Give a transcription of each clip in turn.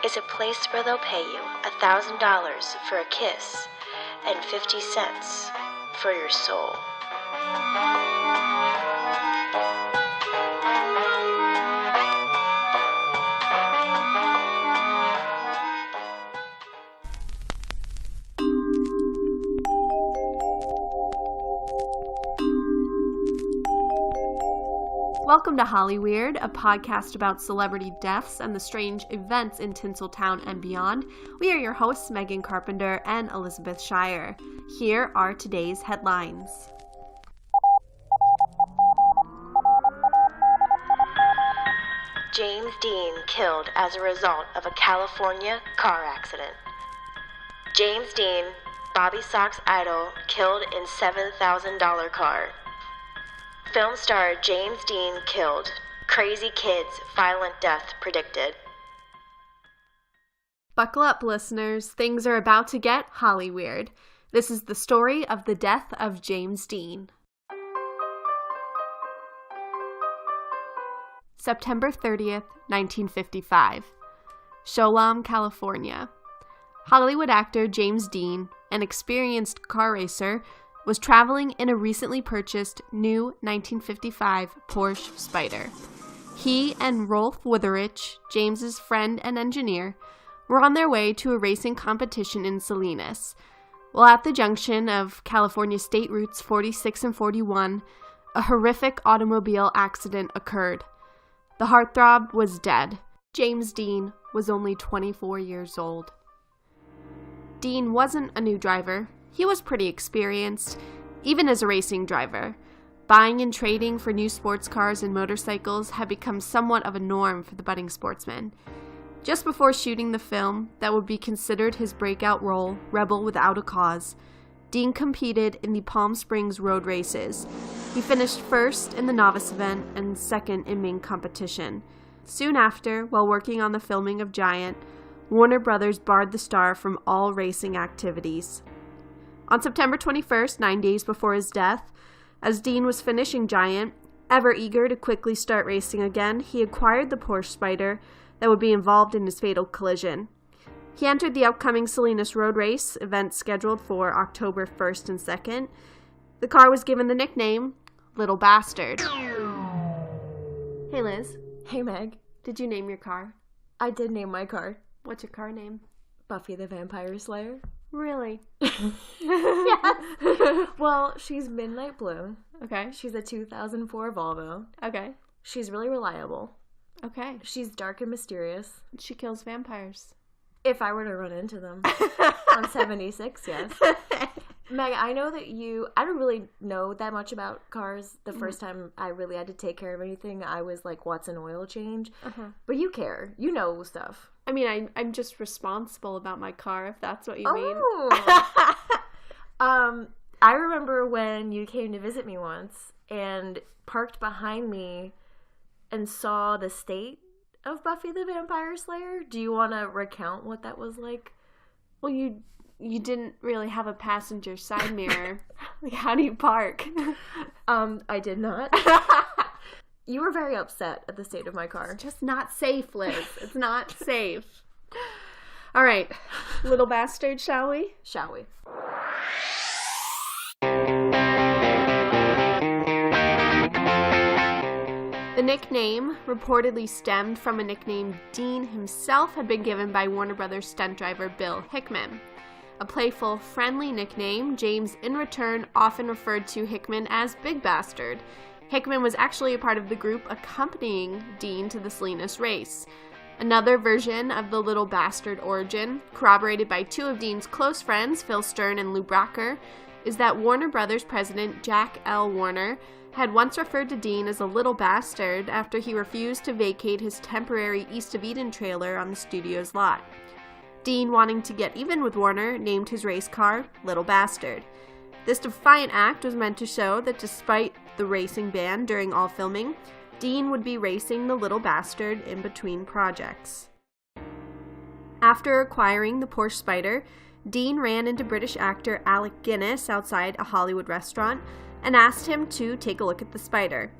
is a place where they'll pay you $1,000 for a kiss and 50 cents for your soul. Welcome to Hollyweird, a podcast about celebrity deaths and the strange events in Tinseltown and beyond. We are your hosts, Megan Carpenter and Elizabeth Shire. Here are today's headlines. James Dean killed as a result of a California car accident. James Dean, Bobby Sock's idol, killed in $7,000 car. Film star James Dean killed. Crazy kids, violent death predicted. Buckle up, listeners. Things are about to get Hollyweird. This is the story of the death of James Dean. September 30th, 1955. Sholom, California. Hollywood actor James Dean, an experienced car racer, was traveling in a recently purchased new 1955 Porsche Spyder. He and Rolf Wutherich, James's friend and engineer, were on their way to a racing competition in Salinas. While at the junction of California State Routes 46 and 41, a horrific automobile accident occurred. The heartthrob was dead. James Dean was only 24 years old. Dean wasn't a new driver. He was pretty experienced, even as a racing driver. Buying and trading for new sports cars and motorcycles had become somewhat of a norm for the budding sportsman. Just before shooting the film that would be considered his breakout role, Rebel Without a Cause, Dean competed in the Palm Springs road races. He finished first in the novice event and second in main competition. Soon after, while working on the filming of Giant, Warner Brothers barred the star from all racing activities. On September 21st, 9 days before his death, as Dean was finishing Giant, ever eager to quickly start racing again, he acquired the Porsche Spyder that would be involved in his fatal collision. He entered the upcoming Salinas Road Race, event scheduled for October 1st and 2nd. The car was given the nickname Little Bastard. Hey Liz. Hey Meg. Did you name your car? I did name my car. What's your car name? Buffy the Vampire Slayer. Really? Yes. Well, she's midnight blue. Okay. She's a 2004 Volvo. Okay. She's really reliable. Okay. She's dark and mysterious. She kills vampires. If I were to run into them. On 76, yes. Meg, I know that I don't really know that much about cars. The first time I really had to take care of anything, I was like, what's an oil change? But you care. You know stuff. I mean, I'm just responsible about my car, if that's what you mean. I remember when you came to visit me once and parked behind me and saw the state of Buffy the Vampire Slayer. Do you want to recount what that was like? Well, you didn't really have a passenger side mirror. Like, how do you park? I did not. You were very upset at the state of my car. It's just not safe, Liz. It's not safe. All right. Little Bastard, shall we? Shall we? The nickname reportedly stemmed from a nickname Dean himself had been given by Warner Brothers stunt driver Bill Hickman. A playful, friendly nickname, James in return often referred to Hickman as Big Bastard. Hickman was actually a part of the group accompanying Dean to the Salinas race. Another version of the Little Bastard origin, corroborated by two of Dean's close friends, Phil Stern and Lou Brocker, is that Warner Brothers president Jack L. Warner had once referred to Dean as a little bastard after he refused to vacate his temporary East of Eden trailer on the studio's lot. Dean, wanting to get even with Warner, named his race car Little Bastard. This defiant act was meant to show that despite the racing ban during all filming, Dean would be racing the Little Bastard in between projects. After acquiring the Porsche Spyder, Dean ran into British actor Alec Guinness outside a Hollywood restaurant and asked him to take a look at the Spyder.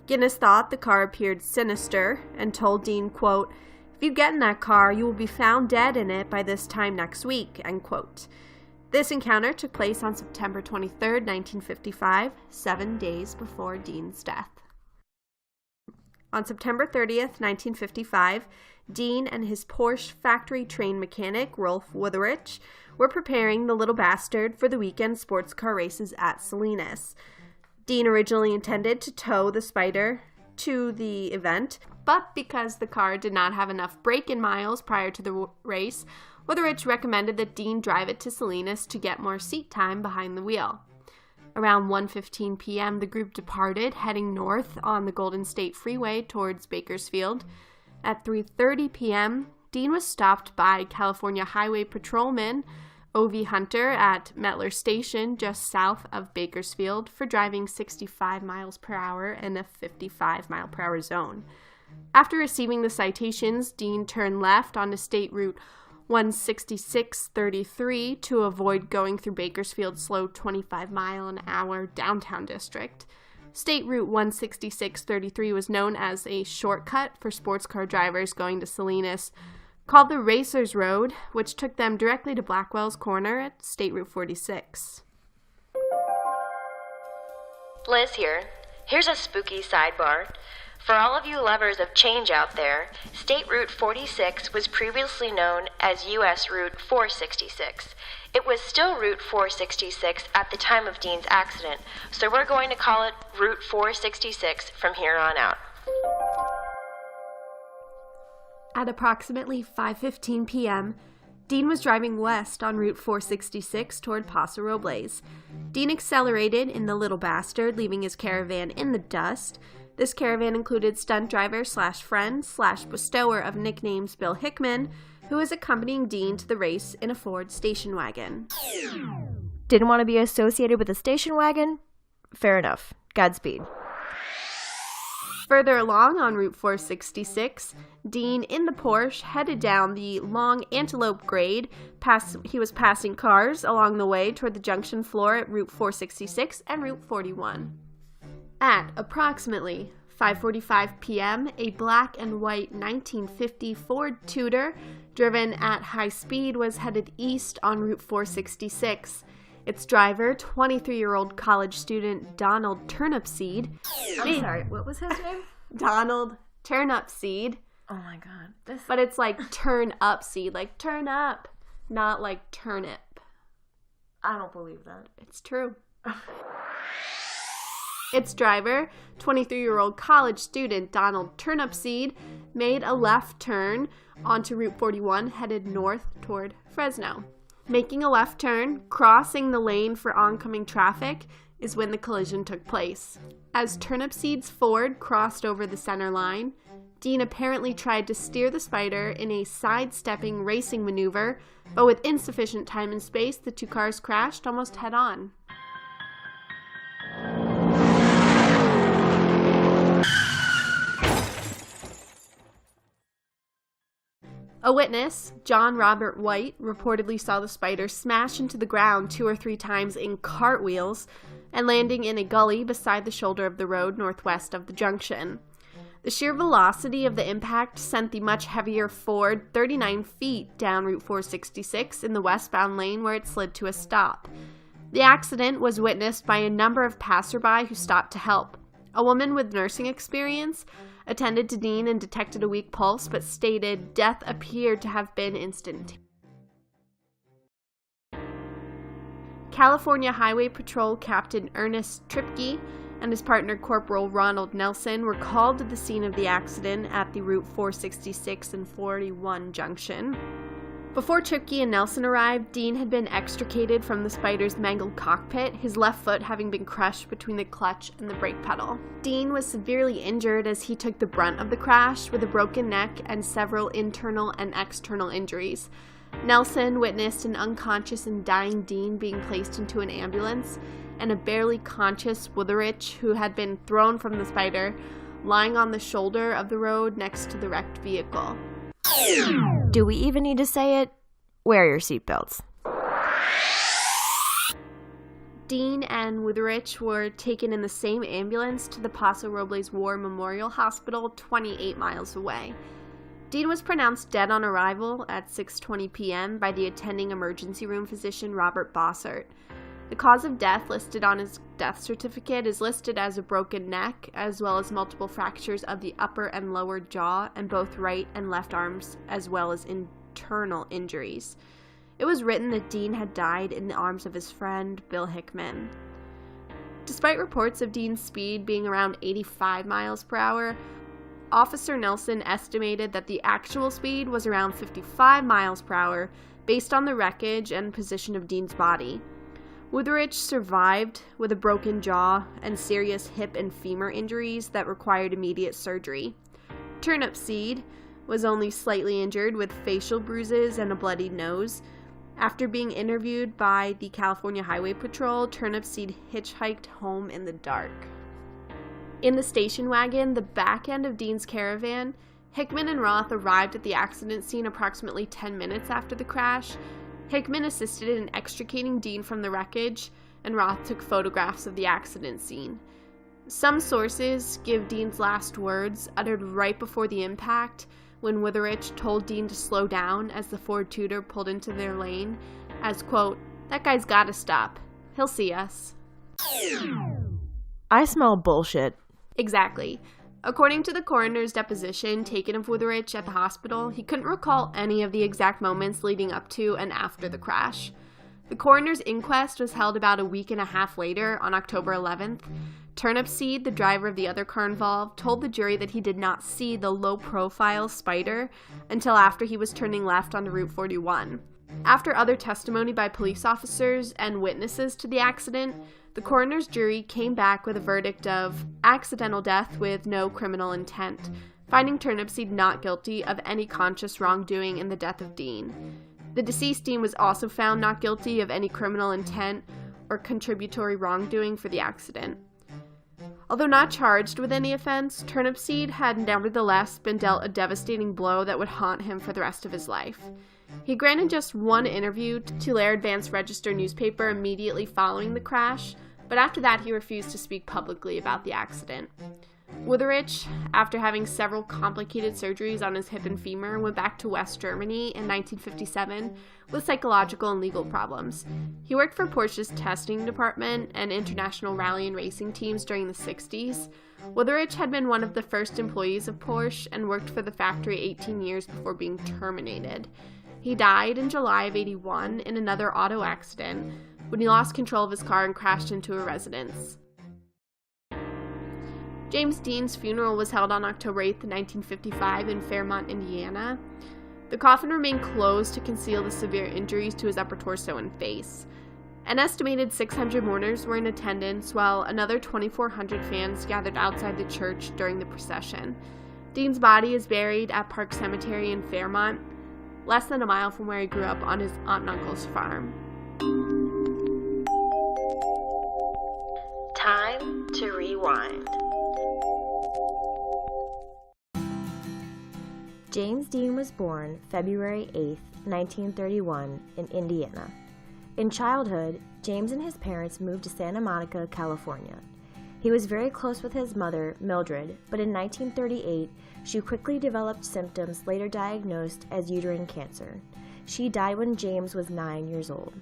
Guinness thought the car appeared sinister and told Dean, quote, "If you get in that car, you will be found dead in it by this time next week," end quote. This encounter took place on September 23, 1955, 7 days before Dean's death. On September 30th, 1955, Dean and his Porsche factory trained mechanic, Rolf Wutherich, were preparing the little bastard for the weekend sports car races at Salinas. Dean originally intended to tow the Spider to the event, but because the car did not have enough break-in miles prior to the race, Wutherich recommended that Dean drive it to Salinas to get more seat time behind the wheel. Around 1:15 p.m., the group departed, heading north on the Golden State Freeway towards Bakersfield. At 3:30 p.m., Dean was stopped by California Highway Patrolman O.V. Hunter at Mettler Station, just south of Bakersfield, for driving 65 miles per hour in a 55 mile per hour zone. After receiving the citations, Dean turned left onto State Route 16633 to avoid going through Bakersfield's slow 25-mile-an-hour downtown district. State Route 16633 was known as a shortcut for sports car drivers going to Salinas, called the Racers Road, which took them directly to Blackwell's Corner at State Route 46. Liz here. Here's a spooky sidebar. For all of you lovers of change out there, State Route 46 was previously known as U.S. Route 466. It was still Route 466 at the time of Dean's accident, so we're going to call it Route 466 from here on out. At approximately 5:15 p.m., Dean was driving west on Route 466 toward Paso Robles. Dean accelerated in the little bastard, leaving his caravan in the dust. This caravan included stunt driver / friend / bestower of nicknames Bill Hickman, who was accompanying Dean to the race in a Ford station wagon. Didn't want to be associated with a station wagon? Fair enough. Godspeed. Further along on Route 466, Dean, in the Porsche, headed down the long Antelope grade. He was passing cars along the way toward the junction floor at Route 466 and Route 41. At approximately 5:45 p.m., a black and white 1950 Ford Tudor, driven at high speed, was headed east on Route 466. Its driver, 23-year-old college student Donald Turnipseed. I'm sorry, what was his name? Donald Turnipseed. Oh my god. But it's like turn up seed, like turn up, not like turnip. I don't believe that. It's true. Its driver, 23-year-old college student Donald Turnipseed, made a left turn onto Route 41, headed north toward Fresno. Making a left turn, crossing the lane for oncoming traffic, is when the collision took place. As Turnipseed's Ford crossed over the center line, Dean apparently tried to steer the Spider in a sidestepping racing maneuver, but with insufficient time and space, the two cars crashed almost head-on. A witness, John Robert White, reportedly saw the Spider smash into the ground 2 or 3 times in cartwheels and landing in a gully beside the shoulder of the road northwest of the junction. The sheer velocity of the impact sent the much heavier Ford 39 feet down Route 466 in the westbound lane, where it slid to a stop. The accident was witnessed by a number of passerby who stopped to help. A woman with nursing experience attended to Dean and detected a weak pulse, but stated death appeared to have been instant. California Highway Patrol Captain Ernest Tripke and his partner Corporal Ronald Nelson were called to the scene of the accident at the Route 466 and 41 junction. Before Tripke and Nelson arrived, Dean had been extricated from the Spider's mangled cockpit, his left foot having been crushed between the clutch and the brake pedal. Dean was severely injured as he took the brunt of the crash, with a broken neck and several internal and external injuries. Nelson witnessed an unconscious and dying Dean being placed into an ambulance, and a barely conscious Wutherich, who had been thrown from the Spider, lying on the shoulder of the road next to the wrecked vehicle. Do we even need to say it? Wear your seatbelts. Dean and Wutherich were taken in the same ambulance to the Paso Robles War Memorial Hospital 28 miles away. Dean was pronounced dead on arrival at 6:20 p.m. by the attending emergency room physician Robert Bossert. The cause of death listed on his death certificate is listed as a broken neck, as well as multiple fractures of the upper and lower jaw and both right and left arms, as well as internal injuries. It was written that Dean had died in the arms of his friend, Bill Hickman. Despite reports of Dean's speed being around 85 miles per hour, Officer Nelson estimated that the actual speed was around 55 miles per hour based on the wreckage and position of Dean's body. Witherich survived with a broken jaw and serious hip and femur injuries that required immediate surgery. Turnipseed was only slightly injured with facial bruises and a bloodied nose. After being interviewed by the California Highway Patrol, Turnipseed hitchhiked home in the dark. In the station wagon, the back end of Dean's caravan, Hickman and Roth arrived at the accident scene approximately 10 minutes after the crash. Hickman assisted in extricating Dean from the wreckage, and Roth took photographs of the accident scene. Some sources give Dean's last words, uttered right before the impact, when Witherich told Dean to slow down as the Ford Tudor pulled into their lane, as, quote, "That guy's gotta stop. He'll see us." I smell bullshit. Exactly. According to the coroner's deposition taken of Witherich at the hospital, he couldn't recall any of the exact moments leading up to and after the crash. The coroner's inquest was held about a week and a half later, on October 11th. Turnipseed, the driver of the other car involved, told the jury that he did not see the low-profile Spider until after he was turning left onto Route 41. After other testimony by police officers and witnesses to the accident, the coroner's jury came back with a verdict of accidental death with no criminal intent, finding Turnipseed not guilty of any conscious wrongdoing in the death of Dean. The deceased Dean was also found not guilty of any criminal intent or contributory wrongdoing for the accident. Although not charged with any offense, Turnipseed had nevertheless been dealt a devastating blow that would haunt him for the rest of his life. He granted just one interview to Tulare Advance-Register newspaper immediately following the crash, but after that he refused to speak publicly about the accident. Witherich, after having several complicated surgeries on his hip and femur, went back to West Germany in 1957 with psychological and legal problems. He worked for Porsche's testing department and international rally and racing teams during the 60s. Witherich had been one of the first employees of Porsche and worked for the factory 18 years before being terminated. He died in July of '81 in another auto accident when he lost control of his car and crashed into a residence. James Dean's funeral was held on October 8, 1955 in Fairmont, Indiana. The coffin remained closed to conceal the severe injuries to his upper torso and face. An estimated 600 mourners were in attendance, while another 2,400 fans gathered outside the church during the procession. Dean's body is buried at Park Cemetery in Fairmont, less than a mile from where he grew up on his aunt and uncle's farm. Time to rewind. James Dean was born February 8, 1931, in Indiana. In childhood, James and his parents moved to Santa Monica, California. He was very close with his mother, Mildred, but in 1938, she quickly developed symptoms later diagnosed as uterine cancer. She died when James was 9 years old.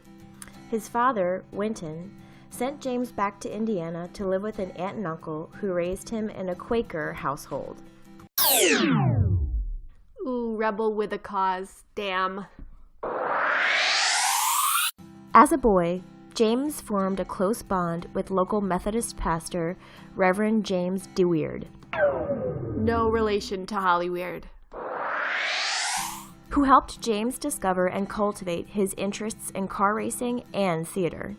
His father, Winton, sent James back to Indiana to live with an aunt and uncle who raised him in a Quaker household. Ooh, rebel with a cause. Damn. As a boy, James formed a close bond with local Methodist pastor, Reverend James DeWeerd. No relation to Hollyweird. Who helped James discover and cultivate his interests in car racing and theater.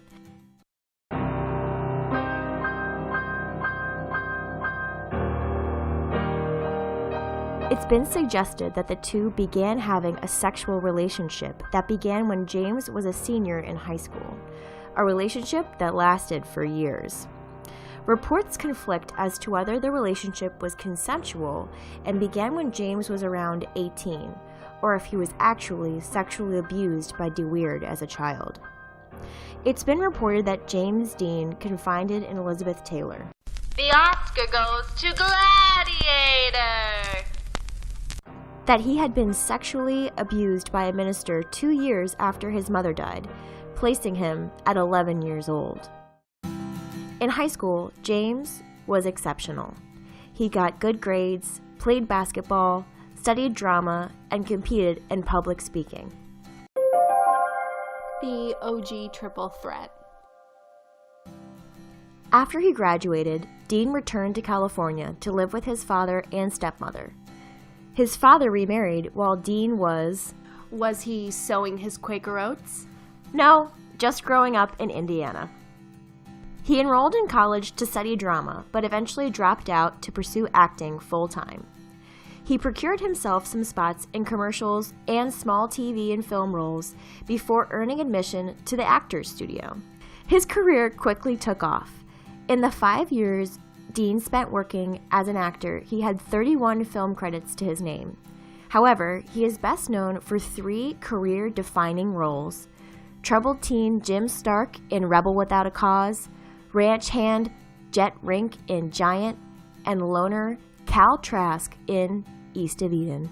It's been suggested that the two began having a sexual relationship that began when James was a senior in high school, a relationship that lasted for years. Reports conflict as to whether the relationship was consensual and began when James was around 18, or if he was actually sexually abused by DeWeerd as a child. It's been reported that James Dean confided in Elizabeth Taylor. The Oscar goes to Gladiator! that he had been sexually abused by a minister 2 years after his mother died, placing him at 11 years old. In high school, James was exceptional. He got good grades, played basketball, studied drama, and competed in public speaking. The OG triple threat. After he graduated, Dean returned to California to live with his father and stepmother. His father remarried while Dean was... Was he sowing his Quaker oats? No, just growing up in Indiana. He enrolled in college to study drama, but eventually dropped out to pursue acting full-time. He procured himself some spots in commercials and small TV and film roles before earning admission to the Actors Studio. His career quickly took off. In the 5 years Dean spent working as an actor, he had 31 film credits to his name. However, he is best known for 3 career-defining roles: troubled teen Jim Stark in Rebel Without a Cause, ranch hand Jet Rink in Giant, and loner Cal Trask in East of Eden.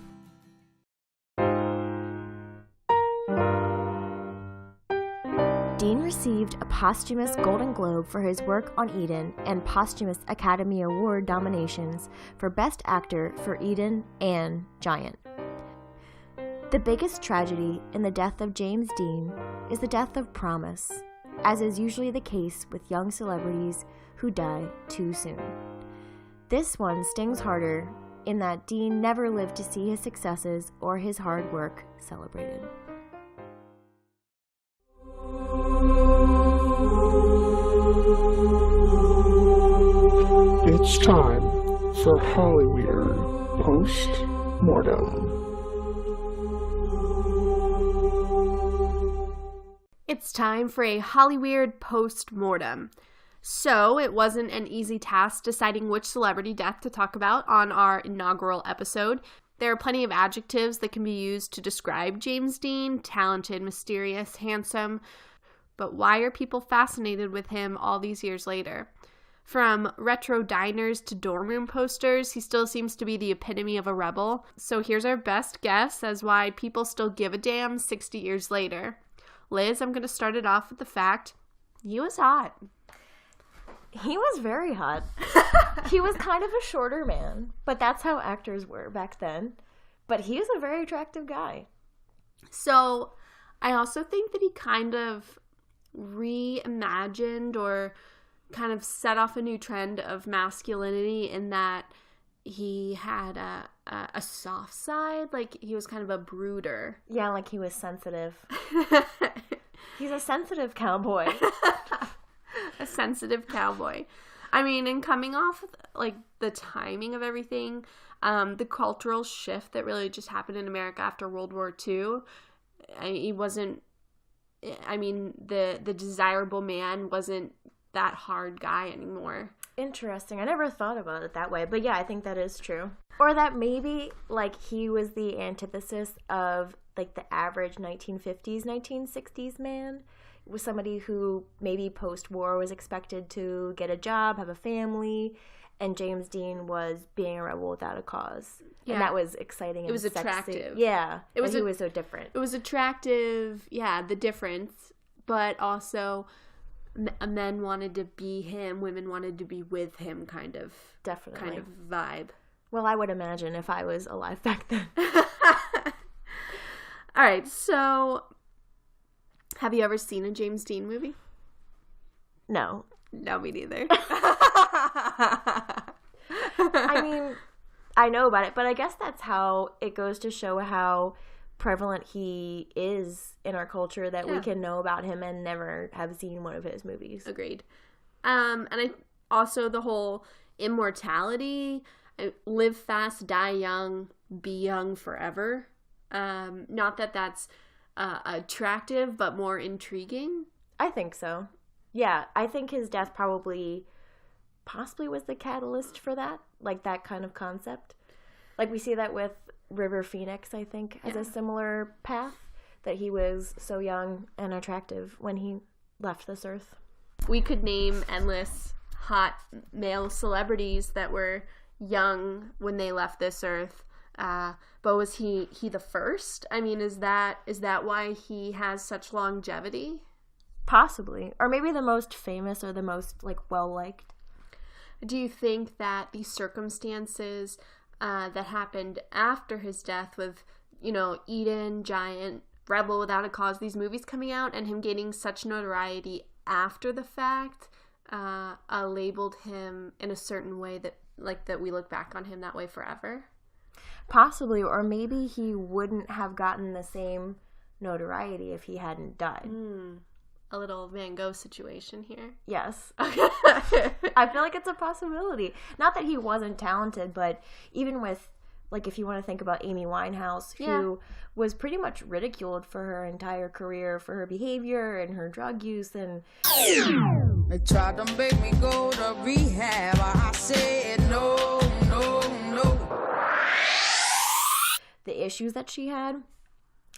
Dean received a posthumous Golden Globe for his work on Eden and posthumous Academy Award nominations for Best Actor for Eden and Giant. The biggest tragedy in the death of James Dean is the death of promise, as is usually the case with young celebrities who die too soon. This one stings harder in that Dean never lived to see his successes or his hard work celebrated. It's time for Hollyweird Post-Mortem. It's time for a Hollyweird post-mortem. So, it wasn't an easy task deciding which celebrity death to talk about on our inaugural episode. There are plenty of adjectives that can be used to describe James Dean: talented, mysterious, handsome. But why are people fascinated with him all these years later? From retro diners to dorm room posters, he still seems to be the epitome of a rebel. So here's our best guess as why people still give a damn 60 years later. Liz, I'm going to start it off with the fact he was hot. He was very hot. He was kind of a shorter man, but that's how actors were back then. But he was a very attractive guy. So I also think that he kind of reimagined or kind of set off a new trend of masculinity in that he had a soft side. Like, he was kind of a brooder. Yeah, like he was sensitive. He's a sensitive cowboy. A sensitive cowboy. I mean, and coming off, like, the timing of everything, the cultural shift that really just happened in America after World War II, he wasn't, I mean, the desirable man wasn't that hard guy anymore. Interesting. I never thought about it that way, but yeah, I think that is true. Or that maybe, like, he was the antithesis of, like, the average 1950s, 1960s man. It was somebody who maybe post-war was expected to get a job, have a family, and James Dean was being a rebel without a cause. Yeah. And that was exciting and sexy. It was attractive. Yeah. He was so different. It was attractive, yeah, the difference, but also men wanted to be him, women wanted to be with him, kind of vibe. Well, I would imagine if I was alive back then. All right, so have you ever seen a James Dean movie? No. No, me neither. I mean, I know about it, but I guess that's how it goes to show how prevalent he is in our culture, that we can know about him and never have seen one of his movies. Agreed. And I also, the whole immortality, live fast, die young, be young forever. Not that that's attractive, but more intriguing. I think so. Yeah, I think his death possibly was the catalyst for that, like that kind of concept. Like, we see that with River Phoenix, I think, has a similar path, that he was so young and attractive when he left this earth. We could name endless hot male celebrities that were young when they left this earth. But was he the first? I mean, is that why he has such longevity? Possibly. Or maybe the most famous or the most, like, well-liked. Do you think that the circumstances that happened after his death with, Eden, Giant, Rebel Without a Cause, these movies coming out and him gaining such notoriety after the fact labeled him in a certain way that we look back on him that way forever? Possibly, or maybe he wouldn't have gotten the same notoriety if he hadn't died. A little Van Gogh situation here. Yes. I feel like it's a possibility. Not that he wasn't talented, but even with, like, if you want to think about Amy Winehouse, who was pretty much ridiculed for her entire career for her behavior and her drug use, and they tried to make me go to rehab. I said no, no, no. The issues that she had,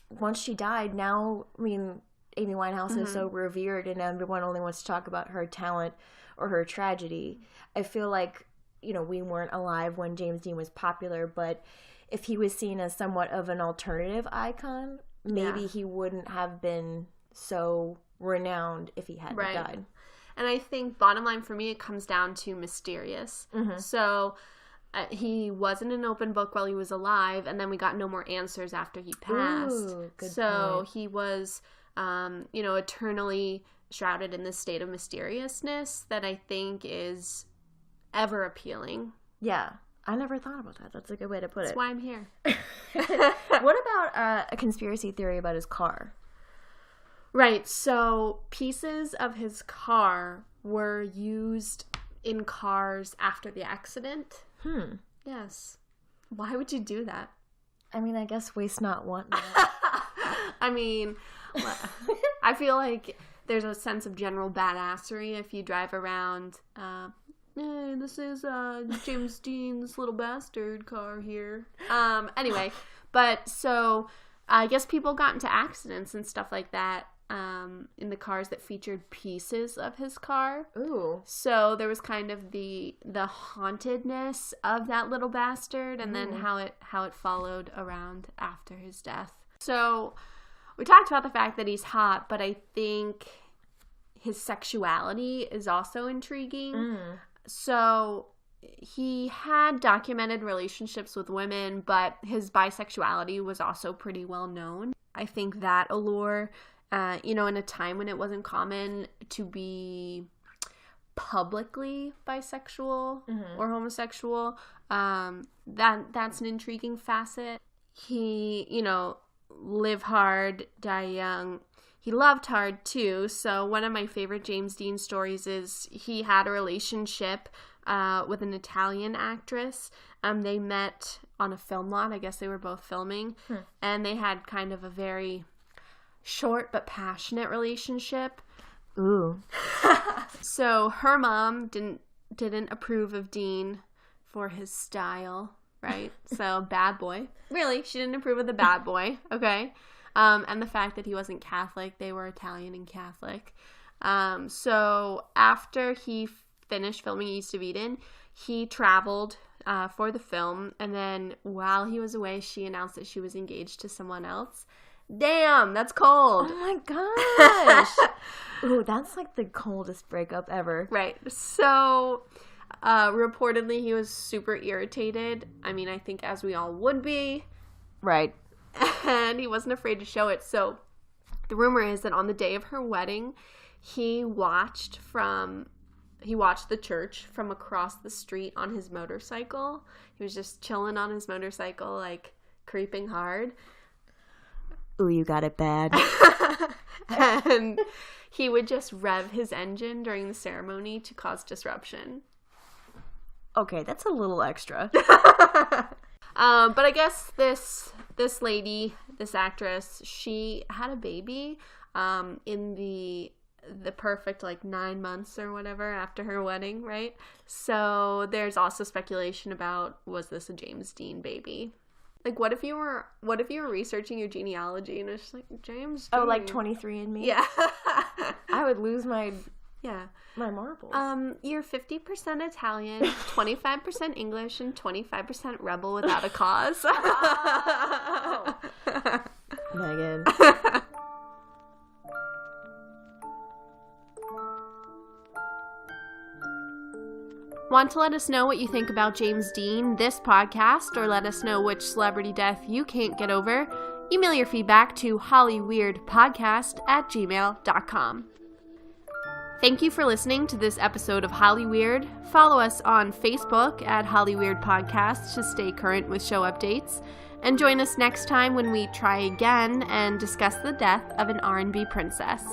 once she died, now, I mean, Amy Winehouse is so revered and everyone only wants to talk about her talent or her tragedy. I feel like, we weren't alive when James Dean was popular, but if he was seen as somewhat of an alternative icon, maybe he wouldn't have been so renowned if he hadn't died. And I think bottom line for me, it comes down to mysterious. So he wasn't an open book while he was alive, and then we got no more answers after he passed. Ooh, good point. He was eternally shrouded in this state of mysteriousness that I think is ever appealing. Yeah. I never thought about that. That's a good way to put it. That's why I'm here. What about a conspiracy theory about his car? Right. So pieces of his car were used in cars after the accident. Yes. Why would you do that? I mean, I guess waste not, want not. I mean, I feel like there's a sense of general badassery if you drive around, hey, this is James Dean's little bastard car here. Anyway, but so I guess people got into accidents and stuff like that in the cars that featured pieces of his car. Ooh. So there was kind of the hauntedness of that little bastard, and then how it followed around after his death. So we talked about the fact that he's hot, but I think his sexuality is also intriguing. So he had documented relationships with women, but his bisexuality was also pretty well known. I think that allure, in a time when it wasn't common to be publicly bisexual or homosexual, that's an intriguing facet. He, live hard, die young. He loved hard too. So one of my favorite James Dean stories is he had a relationship with an Italian actress. They met on a film lot. I guess they were both filming, and they had kind of a very short but passionate relationship. Ooh. So her mom didn't approve of Dean for his style, right? So bad boy. Really, she didn't approve of the bad boy. Okay. And the fact that he wasn't Catholic. They were Italian and Catholic. So after he finished filming East of Eden, he traveled for the film, and then while he was away, she announced that she was engaged to someone else. Damn, that's cold. Oh my gosh. Ooh, that's like the coldest breakup ever. Right. So reportedly he was super irritated. I mean, I think as we all would be. Right. And he wasn't afraid to show it. So the rumor is that on the day of her wedding, he watched the church from across the street on his motorcycle. He was just chilling on his motorcycle, like creeping hard. Ooh, you got it bad. And he would just rev his engine during the ceremony to cause disruption. Okay, that's a little extra. But I guess this lady, this actress, she had a baby in the perfect 9 months or whatever after her wedding, right? So there's also speculation about, was this a James Dean baby? What if you were researching your genealogy and it's just James Dean? Oh, 23andMe? Yeah. I would lose my Yeah. My marbles. You're 50% Italian, 25% English, and 25% rebel without a cause. Megan. Want to let us know what you think about James Dean, this podcast, or let us know which celebrity death you can't get over? Email your feedback to hollyweirdpodcast@gmail.com. Thank you for listening to this episode of Hollyweird. Follow us on Facebook at Hollyweird Podcast to stay current with show updates. And join us next time when we try again and discuss the death of an R&B princess.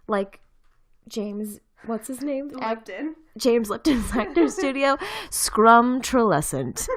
Like James, what's his name? Lipton. James Lipton's actor studio, Scrumtrelescent.